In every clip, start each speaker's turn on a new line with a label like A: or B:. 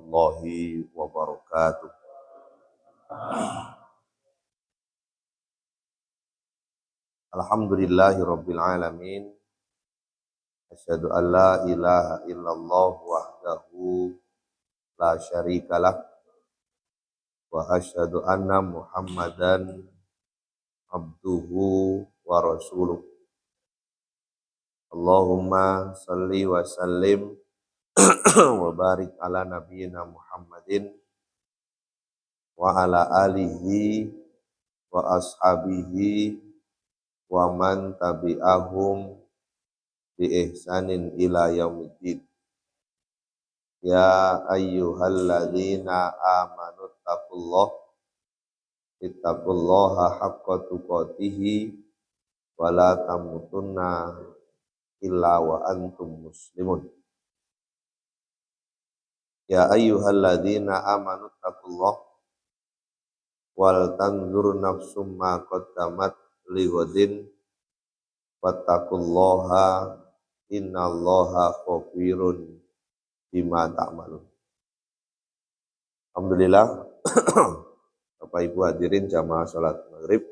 A: warahmatullahi wabarakatuh. Alhamdulillahi rabbil alamin. Asyhadu an la ilaha illallah wahdahu la syarikalah wa asyhadu anna Muhammadan abduhu wa rasuluh. Allahumma salli wa sallim wa barik ala nabiyyina Muhammadin wa ala alihi wa ashabihi wa man tabi'ahum bi ihsanin ila yaumiddin. Ya ayyuhalladzina amanu ittaqullaha haqqa tuqatih wa la tamutunna illa wa antum muslimun. Ya ayyuhalladzina amanu ittaqullaha wal tanzur nafsum ma qaddamat lighadin wattaqullaha innallaha khabirun bima ta'malun. Alhamdulillah. Bapak Ibu hadirin jamaah salat maghrib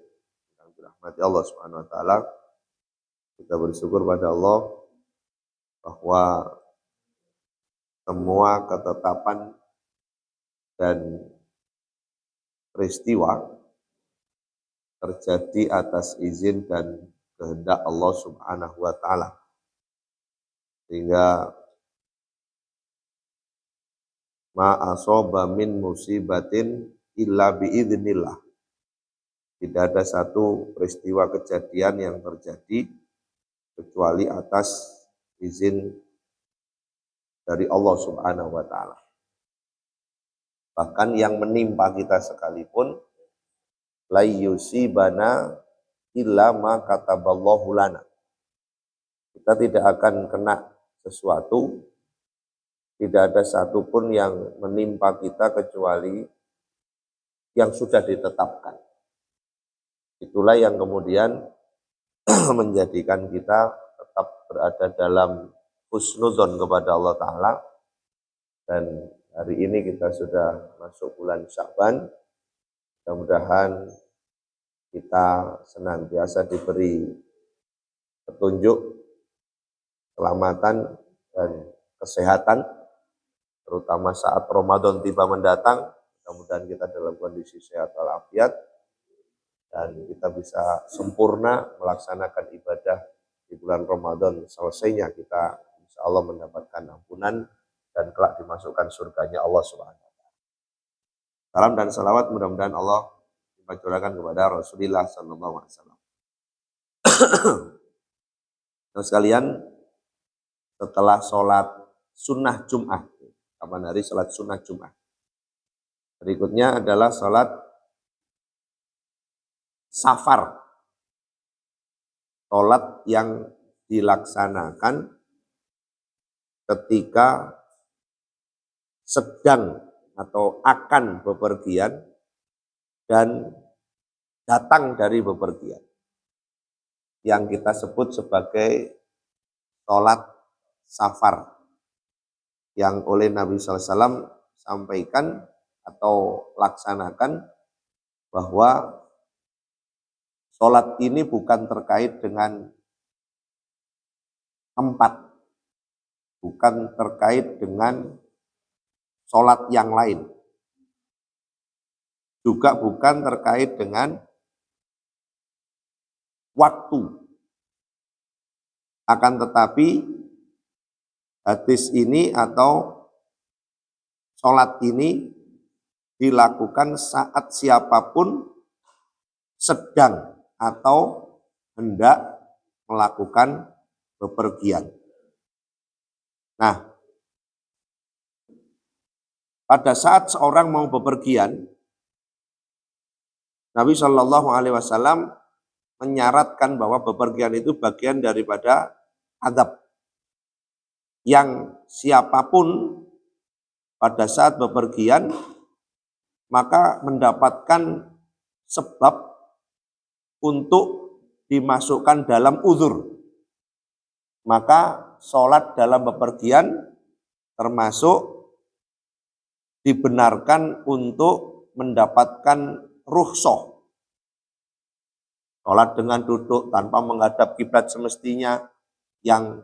A: yang dirahmati Allah Subhanahu wa taala, kita bersyukur pada Allah bahwa semua ketetapan dan peristiwa terjadi atas izin dan kehendak Allah Subhanahu wa taala, sehingga ma asaba min musibatin illa biidznillah. Tidak ada satu peristiwa kejadian yang terjadi kecuali atas izin dari Allah Subhanahu wa taala. Bahkan yang menimpa kita sekalipun la yusibana illa ma kataballahu lana. Kita tidak akan kena sesuatu, tidak ada satupun yang menimpa kita kecuali yang sudah ditetapkan. Itulah yang kemudian menjadikan kita tetap berada dalam husnudzon kepada Allah Ta'ala. Dan hari ini kita sudah masuk bulan Sya'ban. Mudah-mudahan kita senantiasa diberi petunjuk, keselamatan, dan kesehatan, terutama saat Ramadan tiba mendatang. Mudah-mudahan kita dalam kondisi sehat walafiat dan kita bisa sempurna melaksanakan ibadah di bulan Ramadan. Selesainya kita insya Allah mendapatkan ampunan dan kelak dimasukkan surganya Allah Subhanahu wa taala. Salam dan salawat mudah-mudahan Allah dicurahkan kepada Rasulullah sallallahu alaihi wasallam. Nah, sekalian, setelah sholat sunnah Jum'ah, kapan hari sholat sunnah Jum'ah, berikutnya adalah sholat safar, sholat yang dilaksanakan ketika sedang atau akan bepergian dan datang dari bepergian, yang kita sebut sebagai sholat safar, yang oleh Nabi SAW sampaikan atau laksanakan bahwa sholat ini bukan terkait dengan tempat, bukan terkait dengan sholat yang lain, juga bukan terkait dengan waktu. Akan tetapi hadis ini atau sholat ini dilakukan saat siapapun sedang atau hendak melakukan bepergian. Nah, pada saat seorang mau bepergian, Nabi Shallallahu Alaihi Wasallam menyaratkan bahwa bepergian itu bagian daripada adab, yang siapapun pada saat bepergian maka mendapatkan sebab untuk dimasukkan dalam uzur. Maka sholat dalam bepergian termasuk dibenarkan untuk mendapatkan rukhsah. Sholat dengan duduk tanpa menghadap kiblat semestinya, yang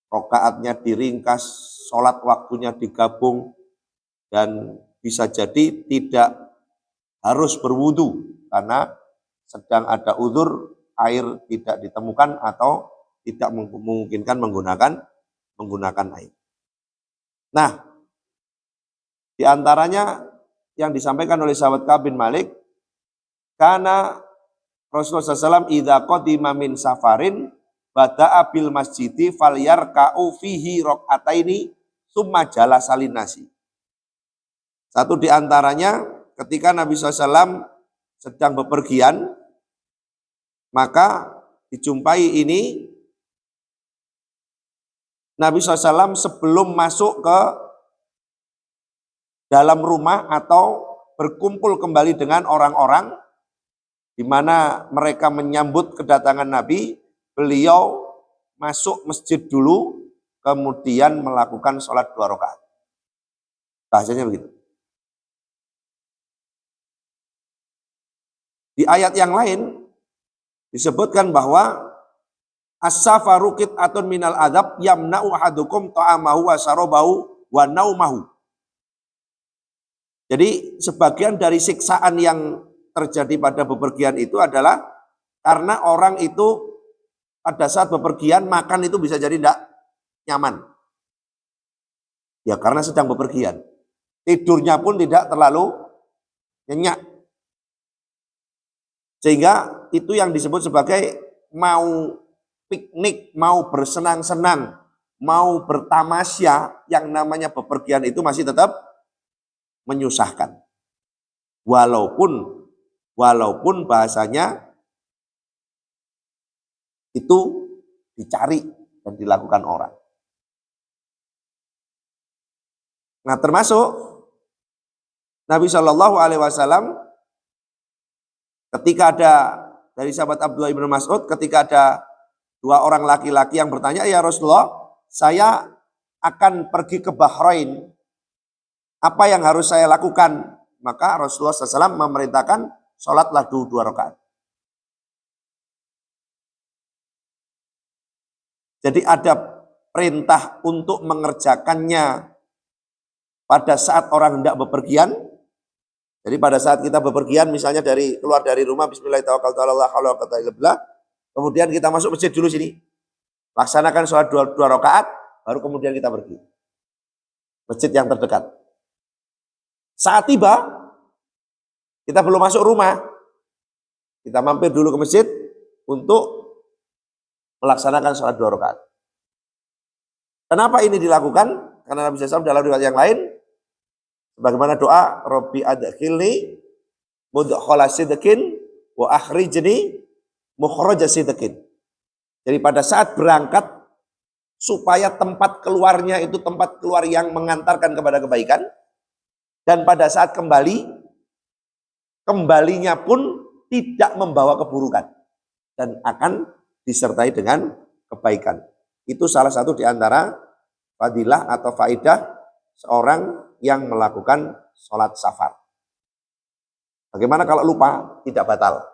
A: rokaatnya diringkas, sholat waktunya digabung, dan bisa jadi tidak harus berwudu karena sedang ada uzur, air tidak ditemukan atau tidak memungkinkan menggunakan air. Nah, di antaranya yang disampaikan oleh sahabat Ka'ab bin Malik, karena Rasulullah SAW idza qadima min safarin bada'a bil masjidi falyarka'u fihi rakaataini summa jalasa linnasi. Satu di antaranya ketika Nabi SAW sedang bepergian, maka dijumpai ini Nabi SAW sebelum masuk ke dalam rumah atau berkumpul kembali dengan orang-orang di mana mereka menyambut kedatangan Nabi, beliau masuk masjid dulu, kemudian melakukan sholat 2 rakaat. Bahasanya begitu. Di ayat yang lain disebutkan bahwa as-safaru qit'atun minal adab yamna'u ahadukum ta'amahu wa syarabahu wa naumahu. Jadi sebagian dari siksaan yang terjadi pada bepergian itu adalah karena orang itu pada saat bepergian makan itu bisa jadi tidak nyaman. Ya karena sedang bepergian. Tidurnya pun tidak terlalu nyenyak. Sehingga itu yang disebut sebagai mau piknik, mau bersenang-senang, mau bertamasya, yang namanya bepergian itu masih tetap menyusahkan. Walaupun bahasanya itu dicari dan dilakukan orang. Nah, termasuk Nabi Shallallahu Alaihi Wasallam ketika ada dari sahabat Abdullah bin Mas'ud, ketika ada 2 orang laki-laki yang bertanya, ya Rasulullah, saya akan pergi ke Bahrain, apa yang harus saya lakukan? Maka Rasulullah SAW memerintahkan sholatlah 2 rakaat. Jadi ada perintah untuk mengerjakannya pada saat orang hendak bepergian. Jadi pada saat kita bepergian, misalnya keluar dari rumah, bismillahirrahmanirrahim, kemudian kita masuk masjid dulu sini, laksanakan sholat 2 rakaat, baru kemudian kita pergi masjid yang terdekat. Saat tiba, kita belum masuk rumah, kita mampir dulu ke masjid untuk melaksanakan sholat 2 rakaat. Kenapa ini dilakukan? Karena Nabi SAW dalam riwayat yang lain, bagaimana doa, Rabbi adkhilni mudkhala sidqin wa akhrijni mukhraja sidqin. Jadi pada saat berangkat, supaya tempat keluarnya itu tempat keluar yang mengantarkan kepada kebaikan, dan pada saat kembalinya pun tidak membawa keburukan dan akan disertai dengan kebaikan. Itu salah satu di antara fadilah atau faidah seorang yang melakukan sholat safar. Bagaimana kalau lupa? Tidak batal,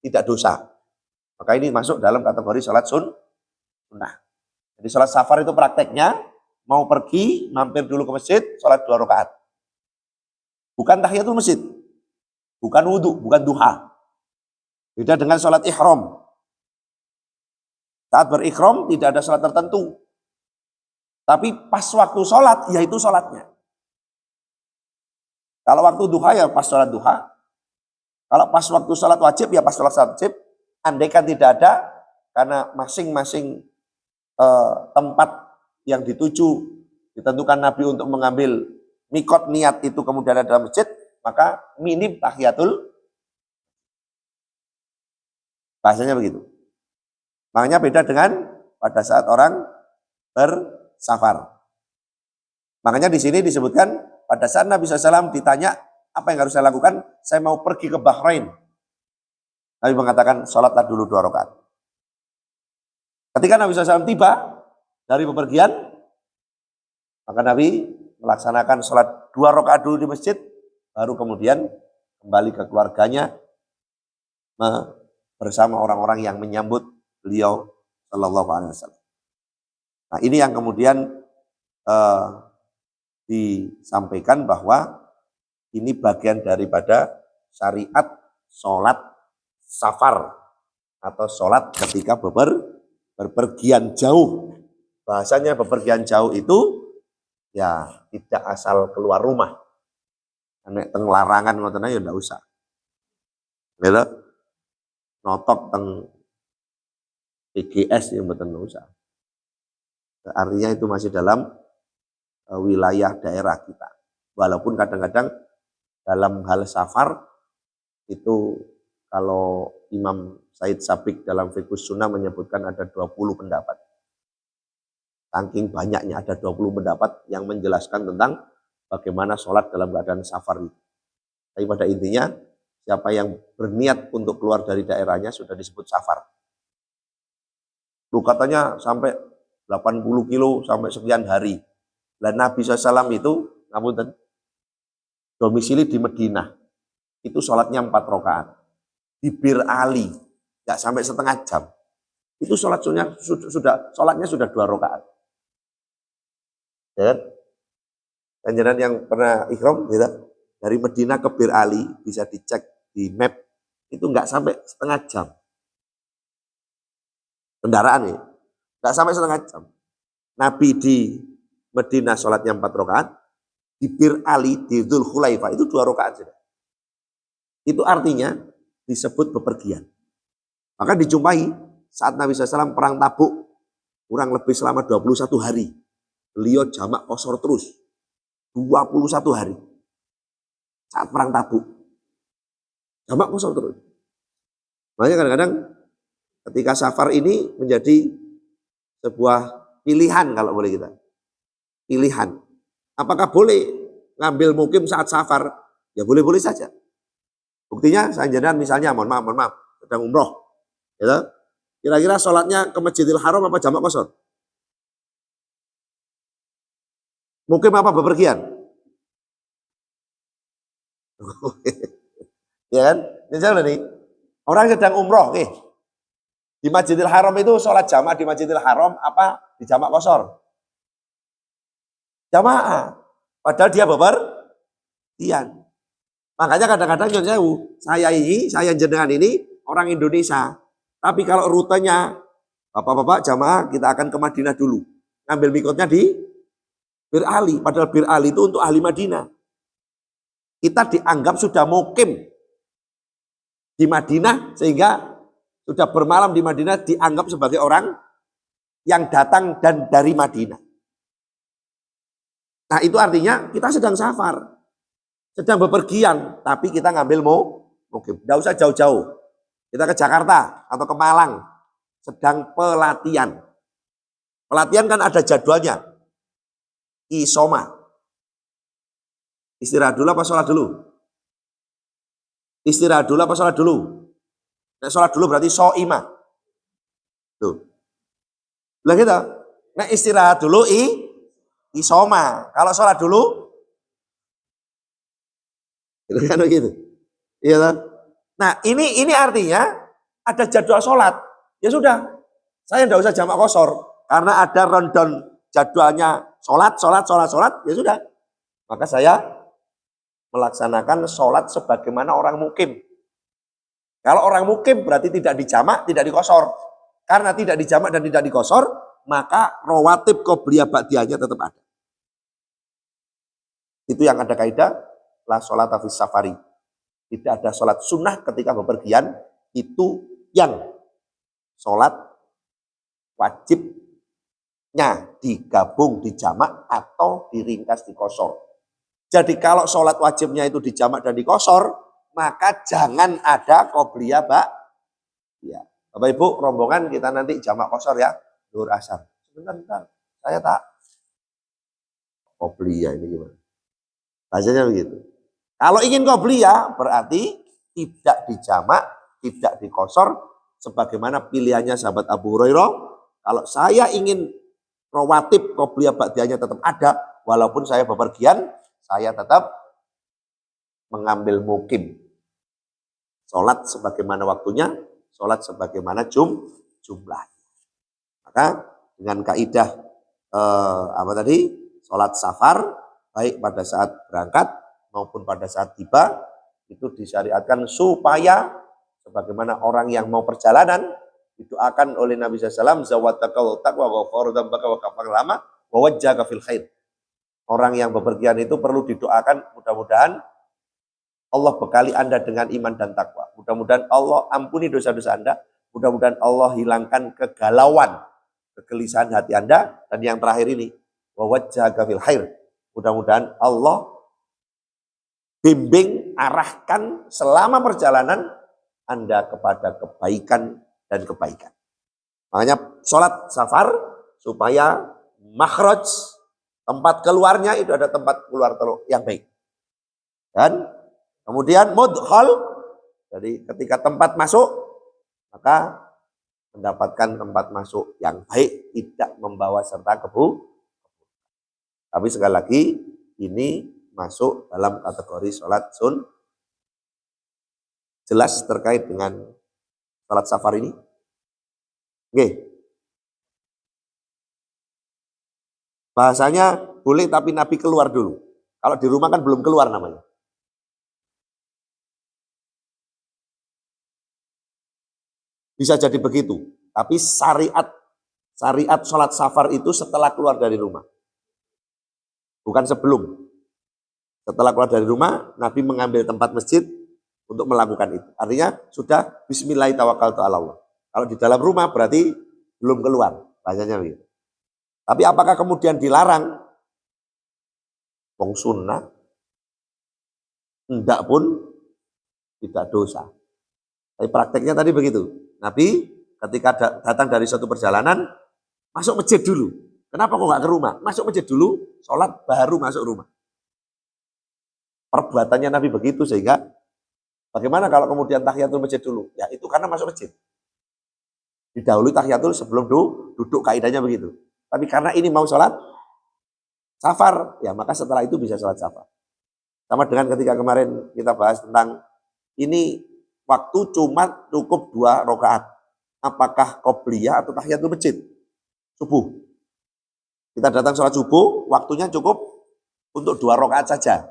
A: tidak dosa. Maka ini masuk dalam kategori sholat sunnah. Jadi sholat safar itu prakteknya mau pergi, mampir dulu ke masjid, sholat 2 rakaat. Bukan tahiyatul masjid, bukan wudhu, bukan duha. Beda dengan sholat ihram. Saat berikhram tidak ada sholat tertentu. Tapi pas waktu sholat, yaitu sholatnya. Kalau waktu duha ya pas sholat duha. Kalau pas waktu sholat wajib ya pas sholat wajib. Andaikan tidak ada, karena masing-masing tempat yang dituju ditentukan Nabi untuk mengambil mikot niat itu kemudian ada dalam masjid, maka minim tahiyatul. Bahasanya begitu. Makanya beda dengan pada saat orang bersafar. Makanya di sini disebutkan pada saat Nabi SAW ditanya apa yang harus saya lakukan, saya mau pergi ke Bahrain. Nabi mengatakan sholatlah dulu 2 rakaat. Ketika Nabi SAW tiba dari bepergian, maka Nabi melaksanakan sholat 2 rakaat dulu di masjid, baru kemudian kembali ke keluarganya bersama orang-orang yang menyambut beliau Shallallahu Alaihi Wasallam. Nah ini yang kemudian disampaikan bahwa ini bagian daripada syariat sholat safar atau sholat ketika berpergian jauh. Bahasanya bepergian jauh itu ya tidak asal keluar rumah. Nek teng larangan ngoten ya ndak usah. Gitu. Notok teng PGS ya mboten usah. Artinya itu masih dalam wilayah daerah kita. Walaupun kadang-kadang dalam hal safar itu kalau Imam Said Sabiq dalam Fiqhus Sunnah menyebutkan ada 20 pendapat. Saking banyaknya ada 20 pendapat yang menjelaskan tentang bagaimana sholat dalam keadaan safar itu. Tapi pada intinya siapa yang berniat untuk keluar dari daerahnya sudah disebut safar. Lu katanya sampai 80 kilo sampai sekian hari. Dan Nabi SAW itu domisili di Madinah. Itu sholatnya 4 rakaat. Di Bir Ali nggak sampai setengah jam. Itu sholatnya sudah 2 rakaat. Ya kan? Panjenengan yang pernah ihram gitu, dari Madinah ke Bir Ali bisa dicek di map itu nggak sampai setengah jam. Kendaraan ya, nggak sampai setengah jam. Nabi di Madinah sholatnya 4 rakaat, di Bir Ali di Dzul Khulaifah itu 2 rakaat saja. Itu artinya disebut bepergian. Maka dijumpai saat Nabi SAW perang Tabuk kurang lebih selama 21 hari. Beliau jamak qashar terus. 21 hari. Saat perang Tabuk. Jamak qashar terus. Makanya kadang-kadang ketika safar ini menjadi sebuah pilihan kalau boleh kita. Pilihan. Apakah boleh ngambil mukim saat safar? Ya boleh-boleh saja. Buktinya saya jangan misalnya mohon maaf sedang umroh. Ya, kira-kira sholatnya ke Masjidil Haram apa jamak qashar? Mukim apa bepergian? Ya kan? Misalnya nih, orang sedang umroh, di Masjidil Haram itu sholat jamaah di Masjidil Haram apa di jamak qashar? Jamaah. Padahal dia bepergian. Makanya kadang-kadang saya jenengan ini orang Indonesia. Tapi kalau rutenya Bapak-bapak jamaah kita akan ke Madinah dulu. Ngambil mikotnya di Bir Ali. Padahal Bir Ali itu untuk ahli Madinah. Kita dianggap sudah mukim di Madinah sehingga sudah bermalam di Madinah dianggap sebagai orang yang datang dan dari Madinah. Nah itu artinya kita sedang safar, sedang bepergian, tapi kita ngambil mukim. Tidak usah jauh-jauh. Kita ke Jakarta atau ke Malang, sedang pelatihan. Pelatihan kan ada jadwalnya. Isoma. Istirahat dulu apa sholat dulu? Istirahat dulu apa sholat dulu? Nah, sholat dulu berarti so'ima. Tuh. Lah gitu. Nah istirahat dulu isoma. Kalau sholat dulu, itu kan begitu. Iya kan? Nah ini artinya ada jadwal sholat. Ya sudah, saya tidak usah jamak qashar karena ada rundown jadwalnya sholat, ya sudah. Maka saya melaksanakan sholat sebagaimana orang mukim. Kalau orang mukim berarti tidak dijamak, tidak diqashar. Karena tidak dijamak dan tidak diqashar, maka rawatib qobliyah ba'diyahnya tetap ada. Itu yang ada kaidah la sholata fis safari. Tidak ada sholat sunnah ketika bepergian, itu yang sholat wajibnya digabung di jamak atau diringkas di qashar. Jadi kalau sholat wajibnya itu di jamak dan di qashar, maka jangan ada qobliyah ya. Bapak Ibu rombongan kita nanti jamak qashar ya, zuhur asar. Sebentar, saya tak qobliyah ini gimana? Bahasanya begitu. Kalau ingin qobliyah berarti tidak dijamak, tidak di qashar, sebagaimana pilihannya sahabat Abu Hurairah. Kalau saya ingin rawatib qobliyah ba'diyahnya tetap ada, walaupun saya bepergian, saya tetap mengambil mukim. Sholat sebagaimana waktunya, sholat sebagaimana jumlah. Maka dengan kaidah apa tadi? Sholat safar, baik pada saat berangkat maupun pada saat tiba, itu disyariatkan supaya sebagaimana orang yang mau perjalanan didoakan oleh Nabi SAW, zawataka wa taqwa wa ghafaru dzambaka wa kafara lama wa wajjaka fil khair. Orang yang bepergian itu perlu didoakan, mudah-mudahan Allah bekali Anda dengan iman dan takwa. Mudah-mudahan Allah ampuni dosa-dosa Anda. Mudah-mudahan Allah hilangkan kegalauan, kegelisahan hati Anda. Dan yang terakhir ini, wa wajjaka fil khair. Mudah-mudahan Allah bimbing, arahkan selama perjalanan Anda kepada kebaikan dan kebaikan. Makanya sholat safar supaya makhraj, tempat keluarnya itu ada tempat keluar yang baik. Dan kemudian mudkhal, jadi ketika tempat masuk, maka mendapatkan tempat masuk yang baik, tidak membawa serta kebu. Tapi sekali lagi, ini masuk dalam kategori sholat sun. Jelas terkait dengan sholat safar ini? Oke. Bahasanya boleh tapi Nabi keluar dulu. Kalau di rumah kan belum keluar namanya. Bisa jadi begitu. Tapi syariat sholat safar itu setelah keluar dari rumah. Bukan sebelum. Setelah keluar dari rumah, Nabi mengambil tempat masjid untuk melakukan itu. Artinya sudah bismillahirrahmanirrahim. Kalau di dalam rumah berarti belum keluar. Bahasanya begitu. Tapi apakah kemudian dilarang? Wong sunnah. Enggak pun tidak dosa. Tapi prakteknya tadi begitu. Nabi ketika datang dari suatu perjalanan, masuk masjid dulu. Kenapa kok nggak ke rumah? Masuk masjid dulu, sholat baru masuk rumah. Perbuatannya Nabi begitu sehingga bagaimana kalau kemudian tahiyatul masjid dulu? Ya itu karena masuk masjid. Didahului tahiyatul sebelum duduk, kaidahnya begitu. Tapi karena ini mau sholat safar, ya maka setelah itu bisa sholat safar. Sama dengan ketika kemarin kita bahas tentang ini waktu cuma cukup 2 rakaat. Apakah qobliyah atau tahiyatul masjid? Subuh. Kita datang sholat subuh, waktunya cukup untuk 2 rakaat saja.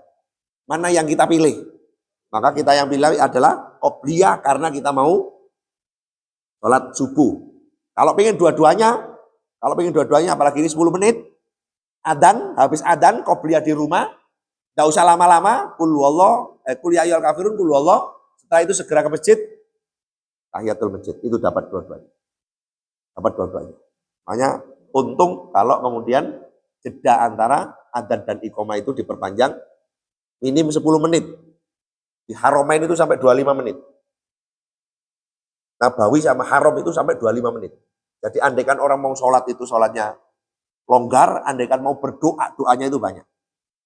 A: Mana yang kita pilih? Maka kita yang pilih adalah qobliyah karena kita mau sholat subuh. Kalau pengen dua-duanya apalagi ini 10 menit, habis adzan qobliyah di rumah, gak usah lama-lama, qul ya ayyuhal kafirun, qul huwallah. Setelah itu segera ke masjid, tahiyatul masjid, itu dapat dua-duanya. Makanya untung kalau kemudian jeda antara adzan dan iqamah itu diperpanjang minim 10 menit. Di Haramain itu sampai 25 menit. Nabawi sama Haram itu sampai 25 menit. Jadi andaikan orang mau sholat itu sholatnya longgar, andaikan mau berdoa, doanya itu banyak.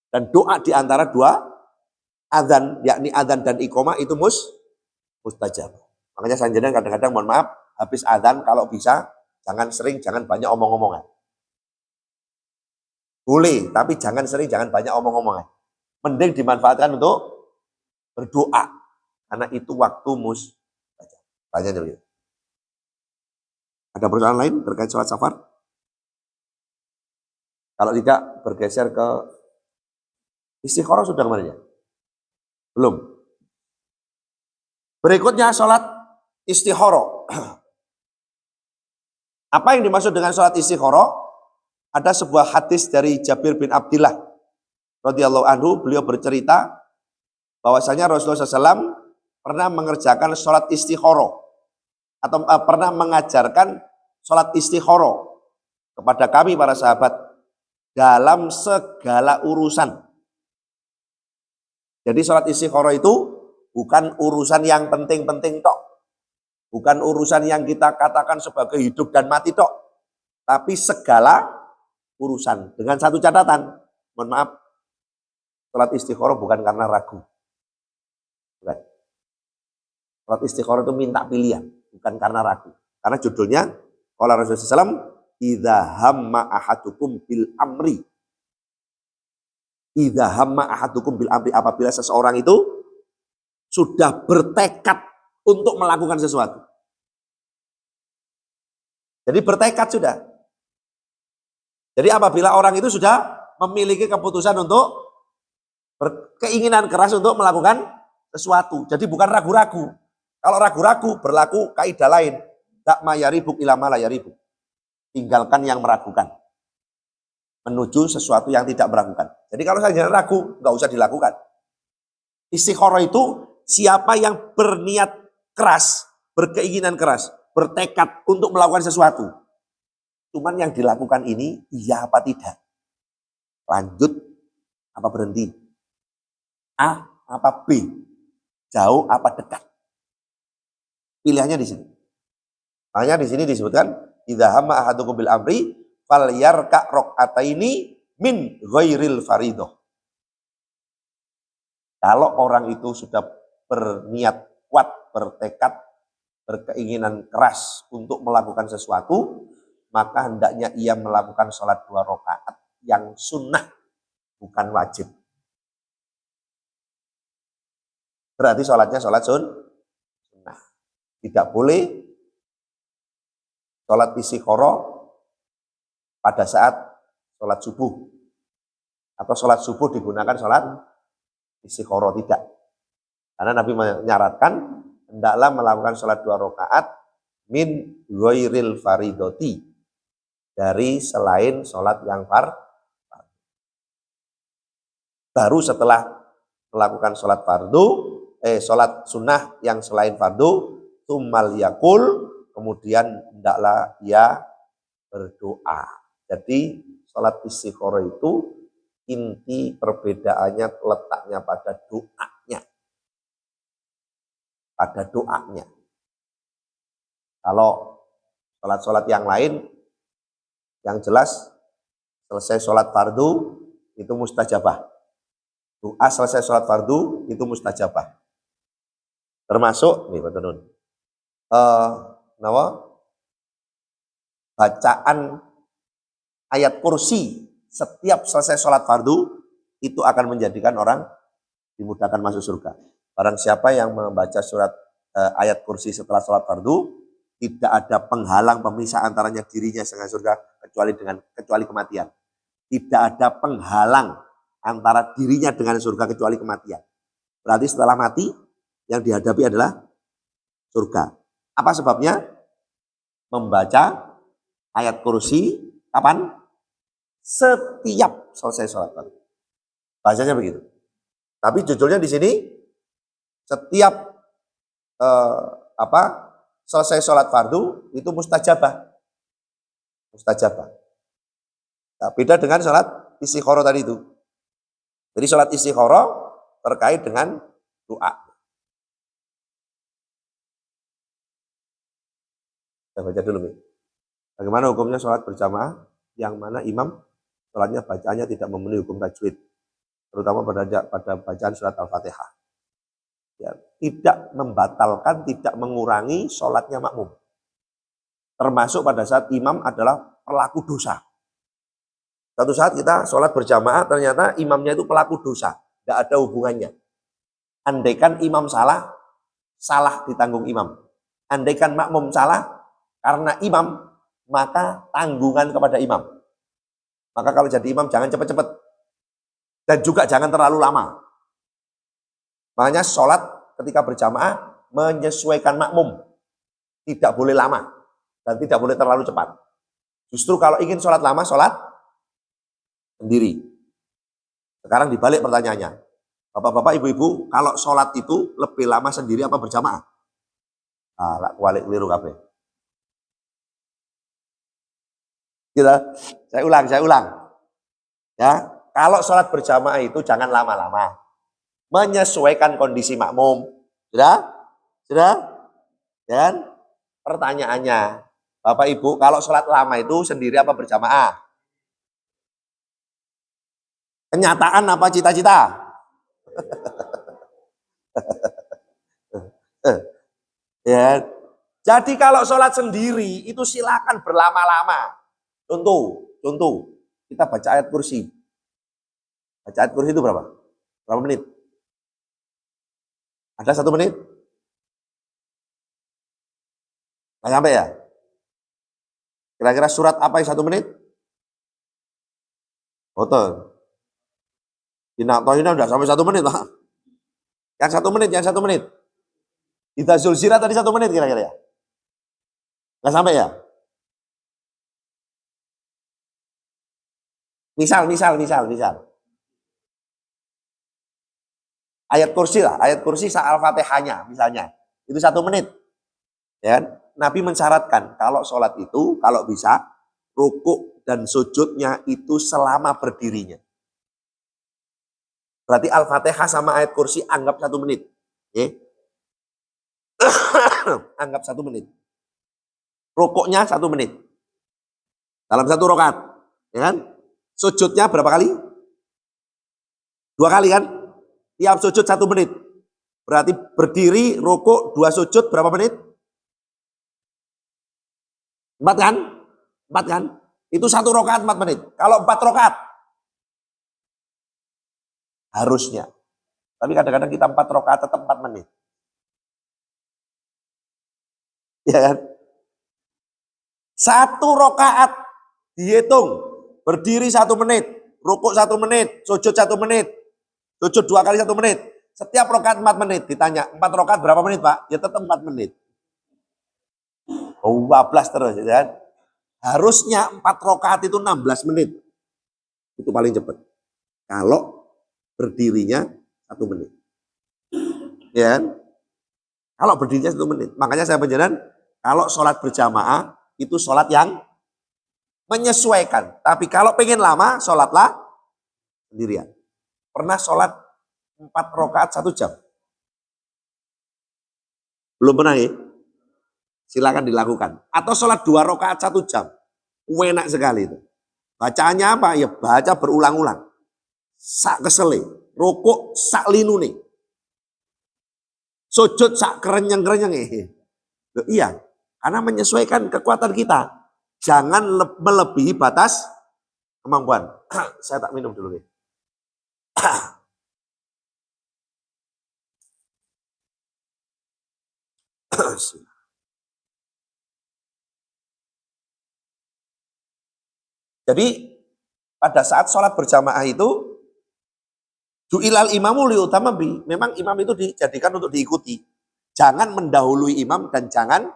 A: Dan doa di antara 2 adzan, yakni adzan dan iqamah itu mustajab. Makanya sanjana kadang-kadang mohon maaf, habis adzan kalau bisa jangan sering, jangan banyak omong-omongan. Boleh, tapi jangan sering, jangan banyak omong-omongan. Mending dimanfaatkan untuk berdoa. Karena itu waktu mustajab. Tanya dulu. Ada persoalan lain terkait sholat safar? Kalau tidak, bergeser ke istikharah sudah kemarin ya? Belum. Berikutnya sholat istikharah. Apa yang dimaksud dengan sholat istikharah? Ada sebuah hadis dari Jabir bin Abdillah radhiyallahu anhu, beliau bercerita bahwasanya Rasulullah SAW pernah mengerjakan sholat istikharah atau pernah mengajarkan sholat istikharah kepada kami para sahabat dalam segala urusan. Jadi sholat istikharah itu bukan urusan yang penting-penting tok. Bukan urusan yang kita katakan sebagai hidup dan mati tok. Tapi segala urusan. Dengan satu catatan, mohon maaf, sholat istikharah bukan karena ragu. Bukan. Sholat istikharah itu minta pilihan, bukan karena ragu. Karena judulnya, qala Rasulullah SAW, idza hamma ahadukum bil amri. Idza hamma ahadukum bil amri, apabila seseorang itu sudah bertekad untuk melakukan sesuatu. Jadi bertekad sudah. Jadi apabila orang itu sudah memiliki keputusan untuk keinginan keras untuk melakukan sesuatu. Jadi bukan ragu-ragu. Kalau ragu-ragu berlaku kaidah lain. Tak mayaribuk ilama layaribuk. Tinggalkan yang meragukan. Menuju sesuatu yang tidak meragukan. Jadi kalau saya ragu, nggak usah dilakukan. Istikharah itu siapa yang berniat keras, berkeinginan keras, bertekad untuk melakukan sesuatu. Cuman yang dilakukan ini iya apa tidak? Lanjut apa berhenti? A apa B? Jauh apa dekat? Pilihannya di sini. Hanya di sini disebutkan idza hamma ahadukum bil amri falyarka rakaataini min ghairil faridah. Kalau orang itu sudah berniat kuat, bertekad, berkeinginan keras untuk melakukan sesuatu, maka hendaknya ia melakukan sholat 2 rakaat yang sunnah, bukan wajib. Berarti sholatnya sholat sunnah. Tidak boleh sholat istikharah pada saat sholat subuh. Atau sholat subuh digunakan sholat istikharah, tidak. Karena Nabi menyarankan hendaklah melakukan sholat 2 rakaat min ghairil faridoti, dari selain sholat yang baru setelah melakukan sholat fardu, sholat sunnah yang selain fardu, tsummal yakul, kemudian hendaklah ia berdoa. Jadi sholat istikharah itu inti perbedaannya letaknya pada doanya. Pada doanya. Kalau sholat-sholat yang lain, yang jelas selesai sholat fardu itu mustajabah. Doa selesai sholat fardu itu mustajabah. Termasuk nih Pak Tenun, bacaan ayat kursi setiap selesai sholat fardu itu akan menjadikan orang dimudahkan masuk surga. Barang siapa yang membaca surat ayat kursi setelah sholat fardu, tidak ada penghalang pemisah antaranya dirinya dengan surga kecuali kematian. Tidak ada penghalang antara dirinya dengan surga kecuali kematian. Berarti setelah mati yang dihadapi adalah surga. Apa sebabnya? Membaca ayat kursi kapan? Setiap selesai sholat fardu. Bahasanya begitu. Tapi judulnya di sini setiap selesai sholat fardu itu mustajabah. Mustajabah. Nah, beda dengan sholat istikharah tadi itu. Jadi sholat istikharah terkait dengan doa. Saya baca dulu nih. Bagaimana hukumnya sholat berjamaah yang mana imam sholatnya bacaannya tidak memenuhi hukum tajwid, terutama pada bacaan surat Al-Fatihah. Ya, tidak membatalkan, tidak mengurangi sholatnya makmum. Termasuk pada saat imam adalah pelaku dosa. Satu saat kita sholat berjamaah, ternyata imamnya itu pelaku dosa. Tidak ada hubungannya. Andaikan imam salah, salah ditanggung imam. Andaikan makmum salah, karena imam, maka tanggungan kepada imam. Maka kalau jadi imam jangan cepat-cepat. Dan juga jangan terlalu lama. Makanya sholat ketika berjamaah menyesuaikan makmum. Tidak boleh lama. Dan tidak boleh terlalu cepat. Justru kalau ingin sholat lama, sholat sendiri. Sekarang dibalik pertanyaannya. Bapak-bapak, ibu-ibu, kalau sholat itu lebih lama sendiri apa berjamaah? Balik keliru kabeh. Saya ulang. Ya, kalau sholat berjamaah itu jangan lama-lama. Menyesuaikan kondisi makmum. Sudah? Dan pertanyaannya, Bapak Ibu, kalau sholat lama itu sendiri apa berjamaah? Kenyataan apa cita-cita? Ya. Jadi kalau sholat sendiri itu silakan berlama-lama. Contoh, kita baca ayat kursi. Baca ayat kursi itu berapa? Berapa menit? Ada 1 menit? Nggak sampai ya? Kira-kira surat apa yang 1 menit? Betul. Tohina udah sampai 1 menit, Pak. Yang 1 menit, yang 1 menit. Idza zulzilat tadi 1 menit kira-kira ya? Nggak sampai ya? Misal. Ayat kursi lah, ayat kursi Al-Fatihahnya misalnya. Itu 1 menit. Ya kan? Nabi mensyaratkan kalau sholat itu, kalau bisa, rukuk dan sujudnya itu selama berdirinya. Berarti Al-Fatihah sama ayat kursi anggap 1 menit. Ya. Anggap 1 menit. Rukuknya 1 menit. Dalam 1 rakaat. Ya kan? Sujudnya berapa kali? 2 kali kan? Tiap sujud 1 menit. Berarti berdiri, rukuk, 2 sujud berapa menit? 4 kan? 4 kan? Itu 1 rakaat 4 menit. Kalau 4 rakaat harusnya. Tapi kadang-kadang kita 4 rakaat tetap 4 menit. Ya kan? 1 rakaat dihitung. Berdiri 1 menit, rukuk 1 menit, sujud 1 menit, sujud 2 kali 1 menit. Setiap rakaat 4 menit. Ditanya, 4 rakaat berapa menit, Pak? Ya tetap 4 menit. 12 terus, ya kan? Harusnya 4 rakaat itu 16 menit. Itu paling cepat. Kalau berdirinya 1 menit. Ya kan? Kalau berdirinya 1 menit. Makanya saya penjelasan, kalau sholat berjamaah, itu sholat yang menyesuaikan. Tapi kalau pengen lama, sholatlah sendirian. Pernah sholat 4 rakaat 1 jam? Belum pernah ya? Silakan dilakukan. Atau sholat 2 rakaat 1 jam. Enak sekali itu. Bacaannya apa? Ya baca berulang-ulang. Sak kesele. Rukuk sak linune. Sujud sak kerenyang-kerenyang. Iya. Karena menyesuaikan kekuatan kita. Jangan melebihi batas kemampuan. Saya tak minum dulu nih. Jadi pada saat sholat berjamaah itu ju'ilal imamu liutama bi. Memang imam itu dijadikan untuk diikuti. Jangan mendahului imam dan jangan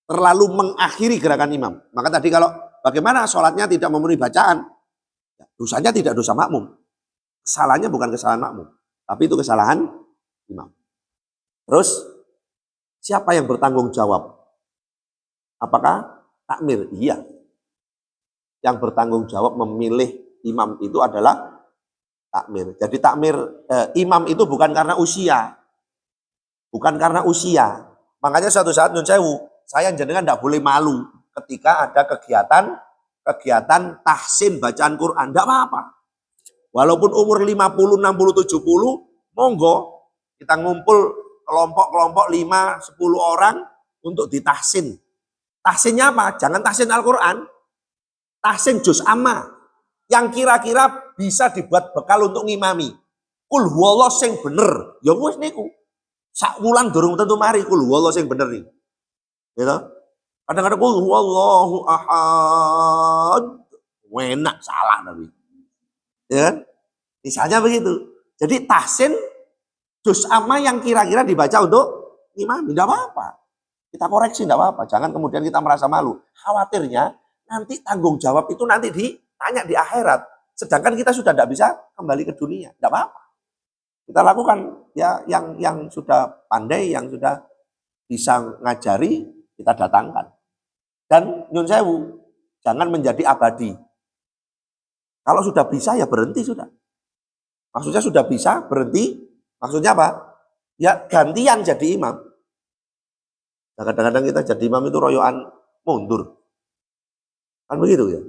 A: terlalu mengakhiri gerakan imam. Maka tadi kalau bagaimana sholatnya tidak memenuhi bacaan, dosanya tidak dosa makmum. Kesalahannya bukan kesalahan makmum, tapi itu kesalahan imam. Terus siapa yang bertanggung jawab? Apakah takmir? Iya. Yang bertanggung jawab memilih imam itu adalah takmir. Jadi takmir imam itu bukan karena usia. Bukan karena usia. Makanya suatu saat nyun sewu, saya jenengan tidak boleh malu ketika ada kegiatan tahsin bacaan Quran. Tidak apa-apa. Walaupun umur 50, 60, 70, monggo kita ngumpul kelompok-kelompok 5, 10 orang untuk ditahsin. Tahsinnya apa? Jangan tahsin Al-Quran. Tahsin juz amma. Yang kira-kira bisa dibuat bekal untuk ngimami. Kul huwallah sing bener. Ya wis niku. Sak wulan durung tentu mari kul huwallah sing bener iki. Gitu. Kadang-kadang kul huwallahu ahad. Enak salah tapi. Ya kan? Misalnya begitu. Jadi tahsin juz amma yang kira-kira dibaca untuk ngimami. Tidak apa-apa. Kita koreksi tidak apa-apa. Jangan kemudian kita merasa malu. Khawatirnya nanti tanggung jawab itu nanti ditanya di akhirat. Sedangkan kita sudah tidak bisa kembali ke dunia. Tidak apa-apa. Kita lakukan ya yang sudah pandai, yang sudah bisa ngajari, kita datangkan. Dan nyun sewu, jangan menjadi abadi. Kalau sudah bisa ya berhenti sudah. Maksudnya sudah bisa berhenti. Maksudnya apa? Ya gantian jadi imam. Nah, kadang-kadang kita jadi imam itu royoan mundur. Kan begitu ya.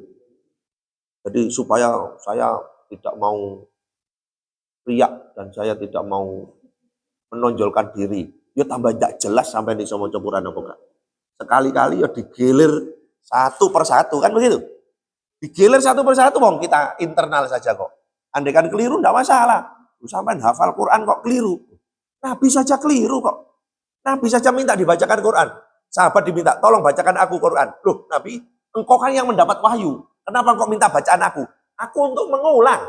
A: Jadi supaya saya tidak mau riak dan saya tidak mau menonjolkan diri. Ya tambah tidak jelas sampai di sama campuran apa enggak. Sekali-kali ya digilir satu persatu kan begitu. Digilir satu persatu wong kita internal saja kok. Andai kan keliru enggak masalah. Sampai hafal Quran kok keliru. Nabi saja keliru kok. Nabi saja minta dibacakan Quran. Sahabat diminta, tolong bacakan aku Quran. Loh, Nabi, engkau kan yang mendapat wahyu. Kenapa engkau minta bacaan aku? Aku untuk mengulang.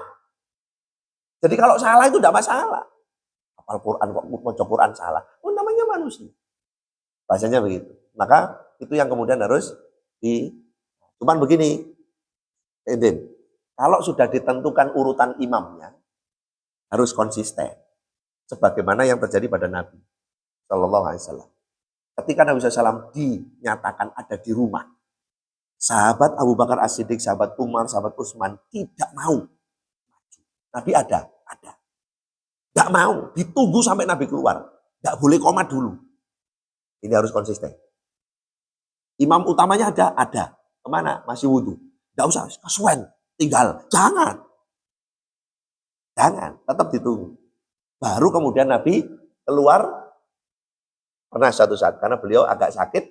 A: Jadi kalau salah itu enggak masalah. Hafal Quran kok baca Quran salah. Oh, namanya manusia. Bahasanya begitu. Maka itu yang kemudian harus cuman begini, Edin, kalau sudah ditentukan urutan imamnya, harus konsisten. Sebagaimana yang terjadi pada Nabi Shallallahu Alaihi Wasallam. Ketika Nabi SAW dinyatakan ada di rumah, sahabat Abu Bakar As-Siddiq, sahabat Umar, sahabat Utsman tidak mau. Nabi ada. Tidak mau, ditunggu sampai Nabi keluar. Tidak boleh komat dulu. Ini harus konsisten. Imam utamanya ada. Kemana? Masih wudhu. Tidak usah, kesuwen, tinggal. Jangan, tetap ditunggu. Baru kemudian Nabi keluar. Pernah suatu saat, karena beliau agak sakit,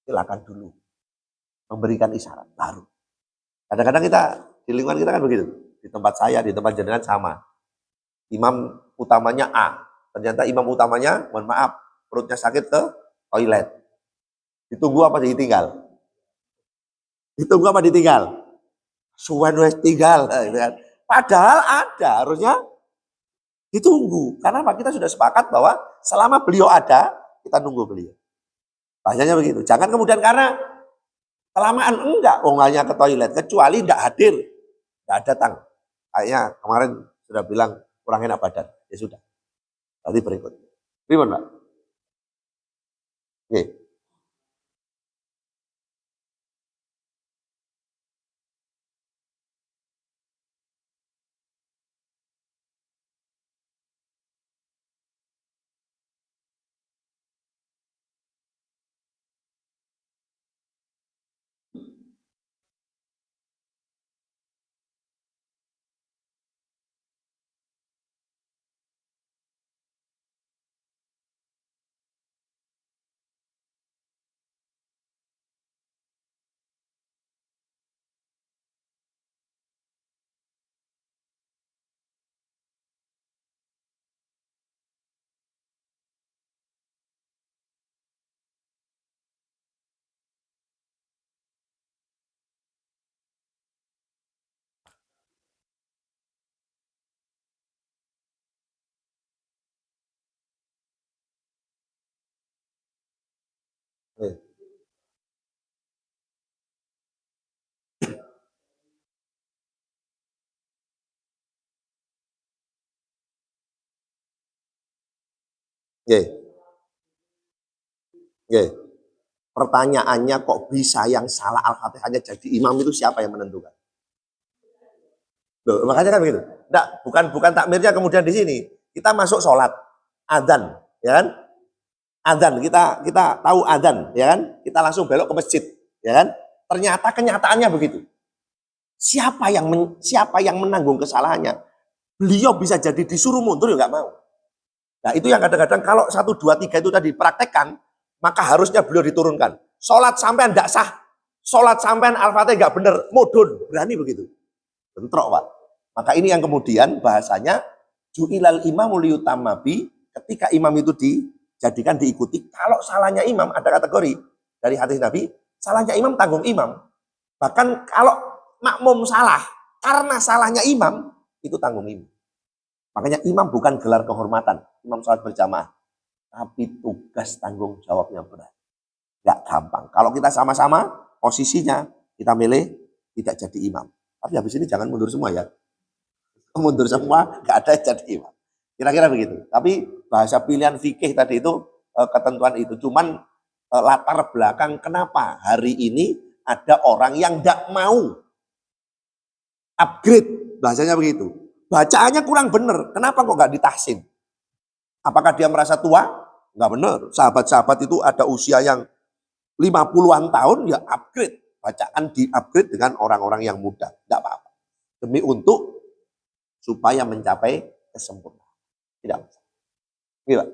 A: silakan dulu. Memberikan isyarat, baru. Kadang-kadang kita, di lingkungan kita kan begitu. Di tempat saya, di tempat jenengan sama. Imam utamanya A. Ternyata imam utamanya, mohon maaf, perutnya sakit ke toilet. Ditunggu apa ditinggal? Ditunggu apa ditinggal? Suwen wes tinggal. Padahal ada, harusnya ditunggu. Karena kita sudah sepakat bahwa selama beliau ada, kita nunggu beliau. Bahasanya begitu. Jangan kemudian karena kelamaan enggak, hanya ke toilet. Kecuali enggak hadir, enggak datang. Kayaknya kemarin sudah bilang kurang enak badan. Ya sudah. Nanti berikut. Gimana, Pak? Oke. Oke. Oke. Oke. Pertanyaannya kok bisa yang salah Al-Fatihahnya jadi imam itu siapa yang menentukan? Loh, makanya kan begitu. Enggak, bukan takmirnya kemudian di sini. Kita masuk sholat, adzan, ya kan? Adzan, kita tahu adzan, ya kan? Kita langsung belok ke masjid, ya kan? Ternyata kenyataannya begitu. Siapa yang menanggung kesalahannya? Beliau bisa jadi disuruh mundur ya nggak mau. Nah itu yang kadang-kadang kalau 1, 2, 3 itu tadi dipraktekkan, maka harusnya beliau diturunkan. Sholat sampean tidak sah, sholat sampean Al-Fatihah nggak benar, mudun, berani begitu. Bentrok, Pak. Maka ini yang kemudian bahasanya ju'ilal imamu liyutammabi, ketika imam itu dijadikan diikuti. Kalau salahnya imam, ada kategori dari hadis Nabi, salahnya imam tanggung imam. Bahkan kalau makmum salah karena salahnya imam, itu tanggung imam. Makanya imam bukan gelar kehormatan, imam sholat berjamaah, tapi tugas tanggung jawabnya berat. Gak gampang. Kalau kita sama-sama posisinya kita milih tidak jadi imam. Tapi habis ini jangan mundur semua ya. Mundur semua, gak ada jadi imam. Kira-kira begitu. Tapi bahasa pilihan fikih tadi itu ketentuan itu. Cuman latar belakang kenapa hari ini ada orang yang gak mau upgrade, bahasanya begitu. Bacaannya kurang benar. Kenapa kok gak ditahsin? Apakah dia merasa tua? Enggak benar. Sahabat-sahabat itu ada usia yang 50-an tahun, ya upgrade. Bacaan di-upgrade dengan orang-orang yang muda. Enggak apa-apa. Demi untuk supaya mencapai kesempurnaan. Tidak masalah. Gila.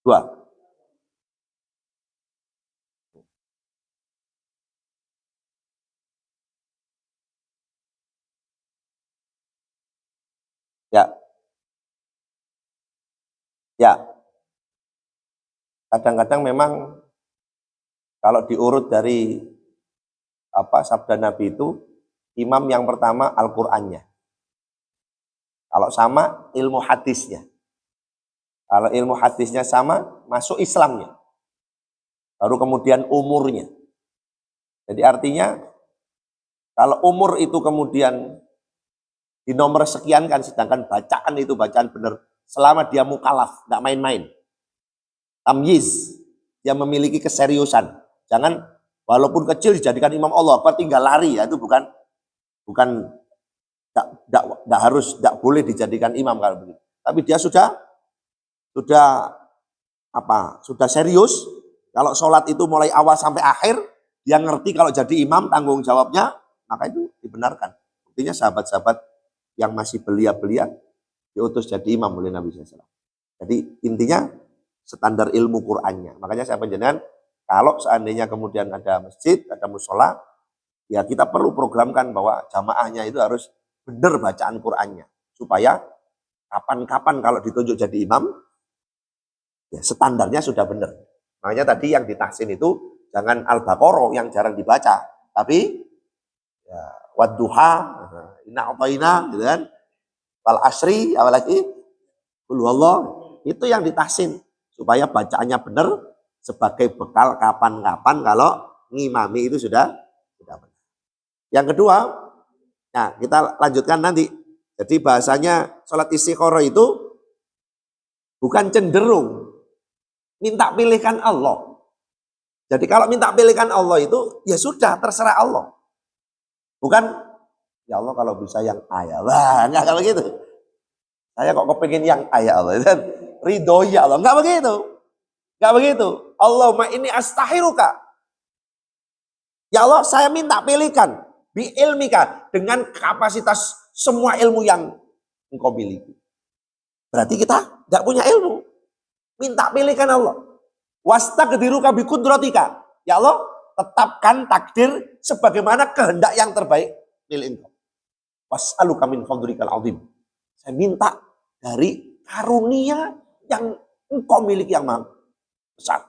A: Dua. Ya, ya. Kadang-kadang memang kalau diurut dari sabda Nabi itu, imam yang pertama Al-Qur'annya. Kalau sama, ilmu hadisnya. Kalau ilmu hadisnya sama, masuk Islamnya. Baru kemudian umurnya. Jadi artinya, kalau umur itu kemudian di nomor sekian kan, sedangkan bacaan itu bacaan benar. Selama dia mukalaf, nggak main-main. Tamyiz, dia memiliki keseriusan. Jangan walaupun kecil dijadikan imam Allah, apa tinggal lari ya, itu bukan tidak boleh dijadikan imam kalau begitu. Tapi dia sudah serius. Kalau sholat itu mulai awal sampai akhir, dia ngerti kalau jadi imam tanggung jawabnya, maka itu dibenarkan. Buktinya sahabat-sahabat yang masih belia-belia diutus jadi imam oleh Nabi SAW. Jadi intinya standar ilmu Qur'annya. Makanya saya panjenengan, kalau seandainya kemudian ada masjid, ada musola, ya kita perlu programkan bahwa jamaahnya itu harus benar bacaan Qur'annya. Supaya kapan-kapan kalau ditunjuk jadi imam, ya standarnya sudah benar. Makanya tadi yang ditahsin itu jangan Al-Baqarah yang jarang dibaca, tapi ya, Wadduha, Inna A'thaina, gitu kan? Wal Asri, apalagi Qul Huwallah, itu yang ditahsin supaya bacaannya benar sebagai bekal kapan-kapan kalau ngimami itu sudah benar. Yang kedua, nah kita lanjutkan nanti. Jadi bahasanya sholat istikharah itu bukan cenderung minta pilihkan Allah. Jadi kalau minta pilihkan Allah itu ya sudah terserah Allah. Bukan ya Allah kalau bisa yang ayah. Wah, enggak begitu. Saya kok kepingin yang ayah Allah. Dan ridho ya Allah. Enggak begitu. Enggak begitu. Allahumma ini astahiruka. Ya Allah saya minta pilihkan. Bi ilmika. Dengan kapasitas semua ilmu yang engkau miliki. Berarti kita enggak punya ilmu. Minta pilihkan Allah. Wastaqdiruka bi qudratika. Ya Allah, tetapkan takdir sebagaimana kehendak yang terbaik milik engkau. Was'aluka min fadlikal azim. Saya minta dari karunia yang engkau miliki yang maha besar.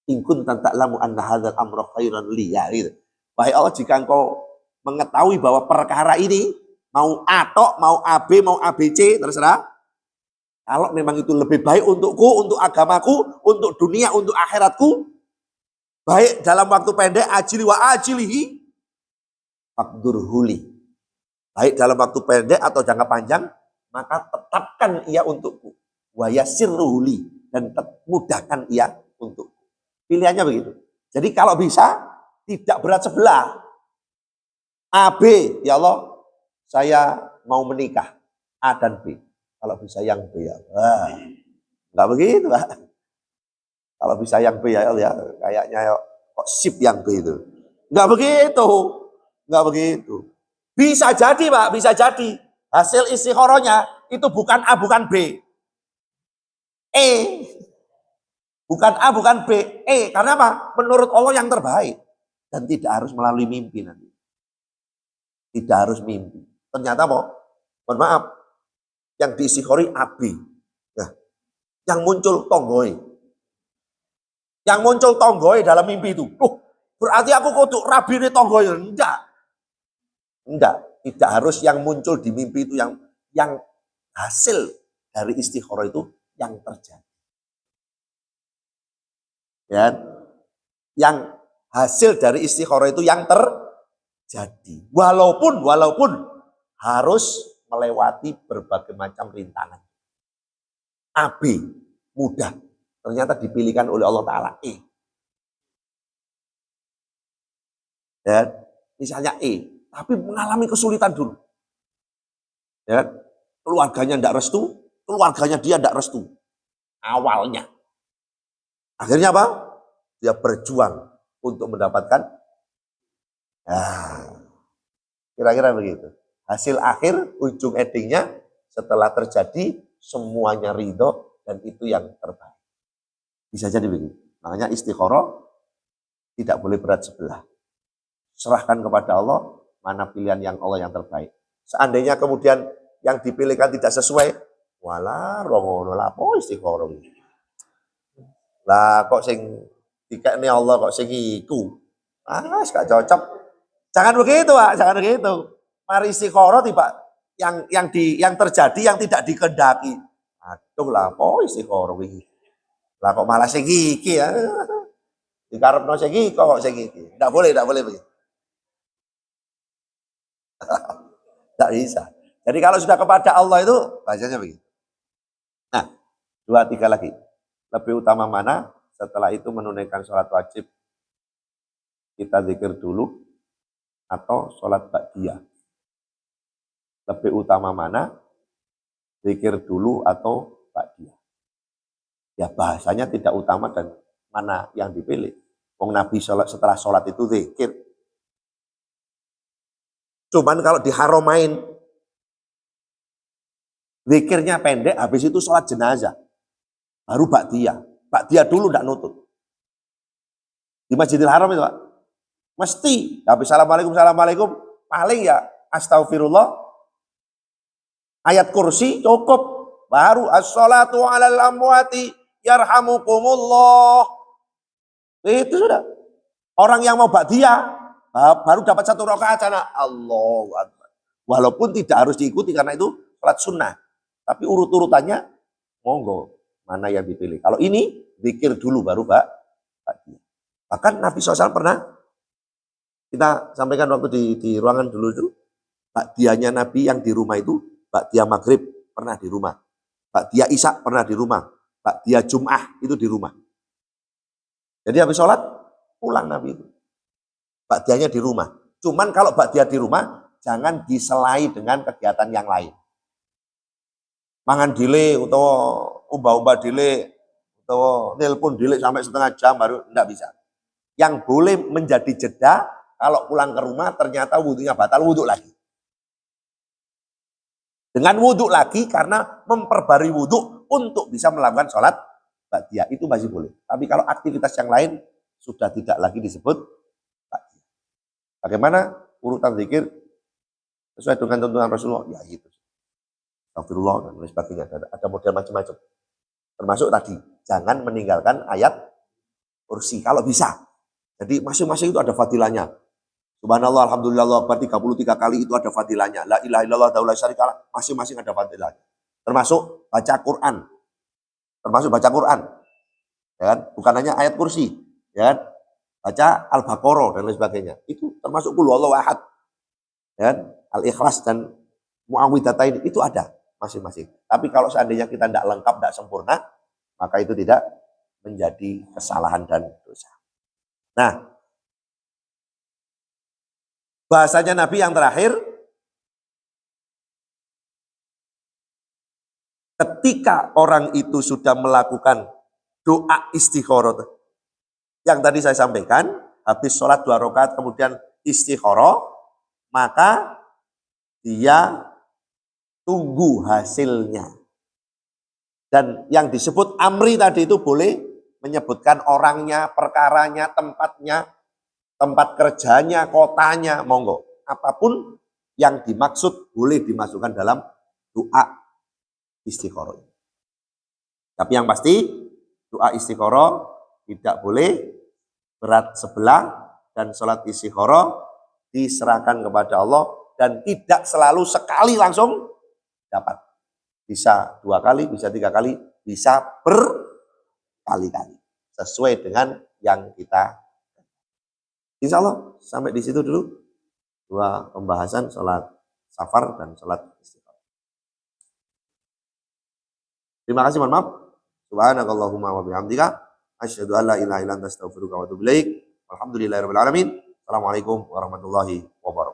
A: In kunta ta'lamu anna hadzal amra khairan li, ya gitu. Wahai Allah, jika engkau mengetahui bahwa perkara ini mau A tok, mau AB, mau ABC, terserah. Kalau memang itu lebih baik untukku, untuk agamaku, untuk dunia, untuk akhiratku, baik dalam waktu pendek, ajili wa ajilihi, fakdurhuli. Baik dalam waktu pendek atau jangka panjang, maka tetapkan ia untukku. Wa yasirruhuli, dan mudahkan ia untukku. Pilihannya begitu. Jadi kalau bisa, tidak berat sebelah. A, B, ya Allah, saya mau menikah. A dan B. Kalau bisa yang B ya, nggak begitu Pak. Kalau bisa yang B ya, kayaknya kok sip yang B itu. Nggak begitu, nggak begitu. Bisa jadi Pak, bisa jadi hasil istikharahnya itu bukan A, bukan B, E, bukan A, bukan B, E. Karena apa? Menurut Allah yang terbaik dan tidak harus melalui mimpi nanti. Tidak harus mimpi. Ternyata mohon maaf, yang diistikhari AB. Nah, yang muncul tonggoi. Yang muncul tonggoi dalam mimpi itu. Berarti aku kudu rabine tonggoi. Enggak. Tidak harus yang muncul di mimpi itu yang hasil dari istikharah itu yang terjadi. Ya. Yang hasil dari istikharah itu yang terjadi. Walaupun harus melewati berbagai macam rintangan. AB mudah, ternyata dipilihkan oleh Allah Ta'ala E. Ya, misalnya E, tapi mengalami kesulitan dulu. Ya, keluarganya tidak restu, keluarganya dia tidak restu. Awalnya. Akhirnya apa? Dia berjuang untuk mendapatkan. Nah, kira-kira begitu. Hasil akhir, ujung endingnya setelah terjadi semuanya ridho dan itu yang terbaik. Bisa jadi begitu. Makanya istikharah tidak boleh berat sebelah. Serahkan kepada Allah mana pilihan yang Allah yang terbaik. Seandainya kemudian yang dipilihkan tidak sesuai, wala rongono lapo istikharah. Lah kok sing dikekne Allah kok sing iku. Gak cocok. Jangan begitu, Pak, jangan begitu. Mari istikharah tiba yang terjadi yang tidak dikehendaki. Aduh lah, apa istikharah iki? Lah kok malah sing iki ya. Dikarepno sing iki kok sing iki. Enggak boleh begitu. Enggak bisa. Jadi kalau sudah kepada Allah itu bacanya begitu. Nah, 2, 3 lagi. Lebih utama mana? Setelah itu menunaikan sholat wajib, kita zikir dulu, atau sholat ba'diyah. Lebih utama mana? Zikir dulu atau ba'diyah. Ya bahasanya tidak utama dan mana yang dipilih. Wong Nabi setelah sholat itu zikir. Cuman kalau diharomain, zikirnya pendek, habis itu sholat jenazah. Baru ba'diyah. Ba'diyah dulu tidak nutut. Di Masjidil Haram itu, Pak. Mesti. Habis assalamualaikum, paling ya astagfirullah. Ayat kursi cukup. Baru as-salatu alal amwati yarhamukumullah. Itu sudah. Orang yang mau ba'diyah baru dapat 1 rakaat sana. Allahu Akbar. Walaupun tidak harus diikuti karena itu salat sunnah. Tapi urut-urutannya monggo mana yang dipilih. Kalau ini zikir dulu baru ba'diyah. Bahkan Nabi SAW pernah kita sampaikan waktu di ruangan dulu itu, ba'diyahnya Nabi yang di rumah itu ba'diyah maghrib pernah di rumah, ba'diyah isya pernah di rumah, ba'diyah jum'ah itu di rumah. Jadi habis sholat pulang Nabi itu. Ba'diyahnya di rumah. Cuman kalau ba'diyah di rumah jangan diselai dengan kegiatan yang lain. Mangan dile atau umbah-umbah dile atau nelpon dile sampai setengah jam baru enggak bisa. Yang boleh menjadi jeda kalau pulang ke rumah ternyata wudhunya batal, wudhu lagi. Dengan wudhu lagi karena memperbarui wudhu untuk bisa melakukan sholat ba'diyah. Itu masih boleh. Tapi kalau aktivitas yang lain sudah tidak lagi disebut ba'diyah. Bagaimana urutan zikir sesuai dengan tuntunan Rasulullah? Ya gitu. Astagfirullah dan lain sebagainya. Ada model macam-macam. Termasuk tadi, jangan meninggalkan ayat kursi kalau bisa. Jadi masing-masing itu ada fadilahnya. Subhanallah, alhamdulillah, akbar 33 kali itu ada fadilahnya. La ilaha illallah, la syarikalah, masing-masing ada fadilahnya. Termasuk baca Quran. Ya kan? Bukan hanya ayat kursi, ya kan? Baca Al-Baqarah dan lain sebagainya. Itu termasuk qul huwallahu ahad. Ya kan? Al-Ikhlas dan Muawwidzatain itu ada masing-masing. Tapi kalau seandainya kita tidak lengkap, tidak sempurna, maka itu tidak menjadi kesalahan dan dosa. Nah, bahasanya Nabi yang terakhir, ketika orang itu sudah melakukan doa istikharah, yang tadi saya sampaikan, habis sholat 2 rakaat kemudian istikharah, maka dia tunggu hasilnya. Dan yang disebut amri tadi itu boleh menyebutkan orangnya, perkaranya, tempatnya, tempat kerjanya, kotanya, monggo. Apapun yang dimaksud boleh dimasukkan dalam doa istikharah. Tapi yang pasti doa istikharah tidak boleh berat sebelah dan sholat istikharah diserahkan kepada Allah dan tidak selalu sekali langsung dapat. Bisa 2 kali, bisa 3 kali, bisa berkali-kali. Sesuai dengan yang kita. Insya Allah sampai di situ dulu 2 pembahasan sholat safar dan sholat istikharah. Terima kasih, mohon maaf. Subhanakallahumma wa bihamdika asyhadu an la ilaha illa anta astaghfiruka wa atubu ilaik. Alhamdulillahirabbil alamin. Assalamualaikum warahmatullahi wabarakatuh.